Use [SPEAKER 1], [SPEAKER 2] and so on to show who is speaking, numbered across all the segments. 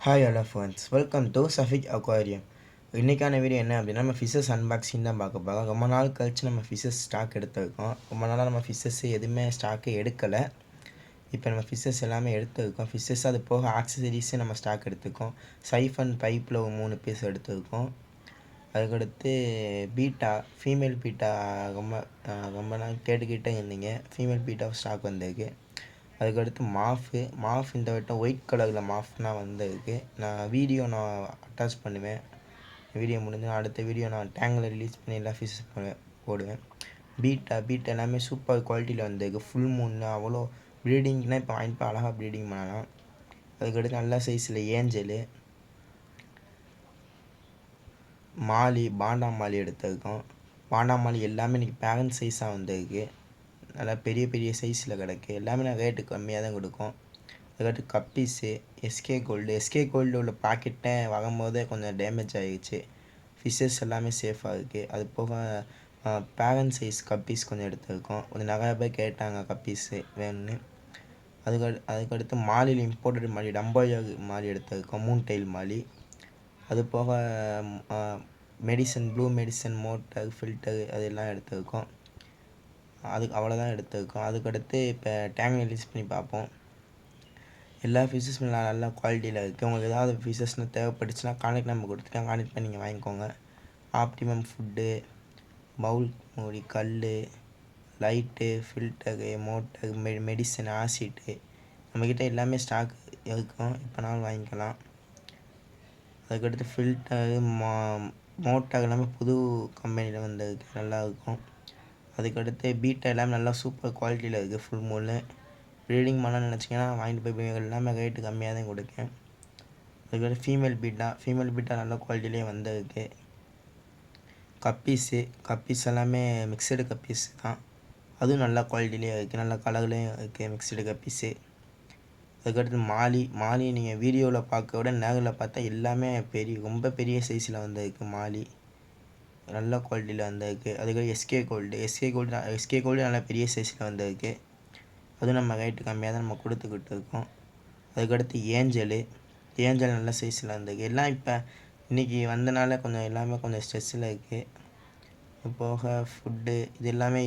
[SPEAKER 1] Hi hello friends, welcome to Shafiq aquarium. இன்றைக்கான video என்ன அப்படின்னா, நம்ம ஃபிஷ்ஷஸ் அன்பாக்சிங் தான் பார்க்க போகிறோம். ரொம்ப நாள் கழிச்சு நம்ம ஃபிஷ்ஷஸ் ஸ்டாக் எடுத்துருக்கோம். ரொம்ப நாளாக நம்ம ஃபிஷ்ஷஸ் எதுவுமே ஸ்டாக்கே எடுக்கலை. இப்போ நம்ம ஃபிஷ்ஷஸ் எல்லாமே எடுத்துருக்கோம். ஃபிஷ்ஷஸ் அது போக ஆக்சசரிஸும் நம்ம ஸ்டாக் எடுத்துருக்கோம். சைஃபன் பைப்பில் ஒரு 3 பீஸ் எடுத்துருக்கோம். அதுக்கடுத்து பீட்டா, ஃபீமேல் பீட்டா ரொம்ப ரொம்ப நாள் கேட்டுக்கிட்டே இருந்தீங்க. ஃபீமேல் பீட்டா ஸ்டாக் வந்திருக்கு. அதுக்கடுத்து மாஃப் இந்த வட்டம் ஒயிட் கலரில் மாஃப்னால் வந்திருக்கு. நான் அட்டாச் பண்ணுவேன். வீடியோ முடிஞ்சு அடுத்த வீடியோ நான் டேங்கில் ரிலீஸ் பண்ணி எல்லா ஃபிஷஸ் போடுவேன். பீட்டா எல்லாமே சூப்பர் குவாலிட்டியில் வந்திருக்கு. ஃபுல் மூணில் அவ்வளோ ப்ரீடிங்னால் இப்போ வாங்கிட்டு போய் அழகாக ப்ரீடிங் பண்ணலாம். அதுக்கடுத்து நல்ல சைஸில் ஏஞ்சலு, பாண்டா மாலி எடுத்திருக்கோம். பாண்டா மாலி எல்லாமே இன்றைக்கி பேரண்ட் சைஸாக வந்திருக்கு. நல்லா பெரிய பெரிய சைஸில் கிடக்கு. எல்லாமே நான் ரேட்டு கம்மியாக தான் கொடுக்கும். அதுக்கடுத்து கப்பீஸு, எஸ்கே கோல்டு உள்ள பாக்கெட்டை வரும்போதே கொஞ்சம் டேமேஜ் ஆகிடுச்சு. ஃபிஷ்ஷஸ் எல்லாமே சேஃபாக இருக்குது. அது போக பேரண்ட் சைஸ் கப்பீஸ் கொஞ்சம் எடுத்துருக்கோம். கொஞ்சம் நிறையா பேர் கேட்டாங்க கப்பீஸு வேணும்னு. அதுக்கடுத்து மாலியில் இம்போர்ட்டட் மாலி, டம்போயர் மாலி எடுத்துருக்கோம். 3 டைல் மாலி. அது போக ப்ளூ மெடிசன் மோட்டர் ஃபில்டரு அதெல்லாம் எடுத்துருக்கோம். அவ்வளோதான் எடுத்துருக்கோம். அதுக்கடுத்து இப்போ டேங்க் ரிலீஸ் பண்ணி பார்ப்போம். எல்லா ஃபிஷ்ஷஸும் நல்ல குவாலிட்டியில் இருக்குது. உங்களுக்கு ஏதாவது ஃபிஷ்ஷஸ்னால் தேவைப்பட்டுச்சுன்னா கான்டெக்ட் நம்பர் கொடுத்துருக்கேன். கான்டெக்ட் பண்ணி நீங்கள் வாங்கிக்கோங்க. ஆப்டிமம் ஃபுட்டு, பவுல் மூடி, கல், light, filter, motor, medicine, acid நம்மக்கிட்ட எல்லாமே ஸ்டாக் இருக்கும். இப்போனாலும் வாங்கிக்கலாம். அதுக்கடுத்து ஃபில்டரு, மோட்டர் எல்லாமே புது கம்பெனியில் வந்திருக்கு, நல்லாயிருக்கும். அதுக்கடுத்து பீட்டா எல்லாமே நல்லா சூப்பர் குவாலிட்டியில் இருக்குது. ஃபுல் மூணு ப்ரீடிங் பண்ணணும்னு நினச்சிங்கன்னா வாங்கிட்டு போய் எல்லாமே ரேட்டு கம்மியாக தான் கொடுக்கேன். அதுக்கடுத்து ஃபீமேல் பீட்டா நல்ல குவாலிட்டிலே வந்திருக்கு. கப்பீஸ் எல்லாமே மிக்சடு கப்பீஸ் தான். அதுவும் நல்ல குவாலிட்டிலே இருக்குது, நல்ல கலர்லேயும் இருக்குது மிக்சடு கப்பீஸு. அதுக்கடுத்து மாலி நீங்கள் வீடியோவில் பார்க்க விட நேரில் பார்த்தா எல்லாமே ரொம்ப பெரிய சைஸில் வந்திருக்கு. மாலி நல்ல குவாலிட்டியில் வந்திருக்கு. அதுக்கடுத்து எஸ்கே கோல்டு நல்லா பெரிய சைஸில் வந்திருக்கு. அதுவும் நம்ம ரேட்டு கம்மியாக தான் நம்ம கொடுத்துக்கிட்டு இருக்கோம். அதுக்கடுத்து ஏஞ்சல் நல்ல சைஸில் வந்திருக்கு. எல்லாம் இப்போ இன்றைக்கி வந்தனால கொஞ்சம் எல்லாமே கொஞ்சம் ஸ்ட்ரெஸ்ஸில் இருக்குது. இது போக ஃபுட்டு இது எல்லாமே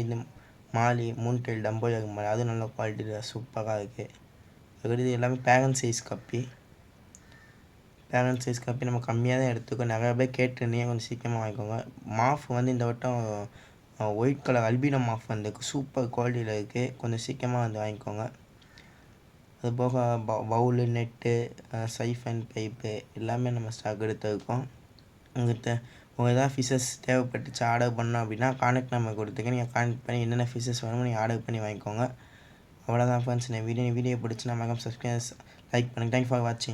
[SPEAKER 1] மாலி 3 டைல் டம்போயர் மாலி, அதுவும் நல்ல குவாலிட்டியில் சூப்பராக இருக்குது. அதுக்கடுத்து எல்லாமே பேரண்ட் சைஸ் கப்பி நம்ம கம்மியாக தான் எடுத்துக்கோம். நிறையா பேர் கேட்டுருந்தீங்க, கொஞ்சம் சீக்கிரமாக வாங்கிக்கோங்க. மாஃப் இந்த வட்டம் ஒயிட் கலர் அல்பினோ மாஃப் வந்துருக்கு, சூப்பர் குவாலிட்டியில் இருக்குது. கொஞ்சம் சீக்கிரமாக வாங்கிக்கோங்க. அது போக பவுலு, நெட்டு, சைஃபன் பைப்பு எல்லாமே நம்ம ஸ்டாக் எடுத்துருக்கோம். உங்களுக்கு ஏதாவது ஃபிஷ்ஷஸ் தேவைப்பட்டுச்சு ஆர்டர் பண்ணோம் அப்படின்னா கான்டெக்ட் நம்பர் கொடுத்துக்க. நீங்கள் கான்டெக்ட் பண்ணி என்னென்ன ஃபிஷ்ஷஸ் வேணுமோ நீங்கள் ஆர்டர் பண்ணி வாங்கிக்கோங்க. அவ்வளோதான் ஃப்ரெண்ட்ஸ். வீடியோ பிடிச்சி நம்ம சப்ஸ்கிரைப் லைக் பண்ணுங்கள். தேங்க்ஸ் ஃபார் வாட்சிங்.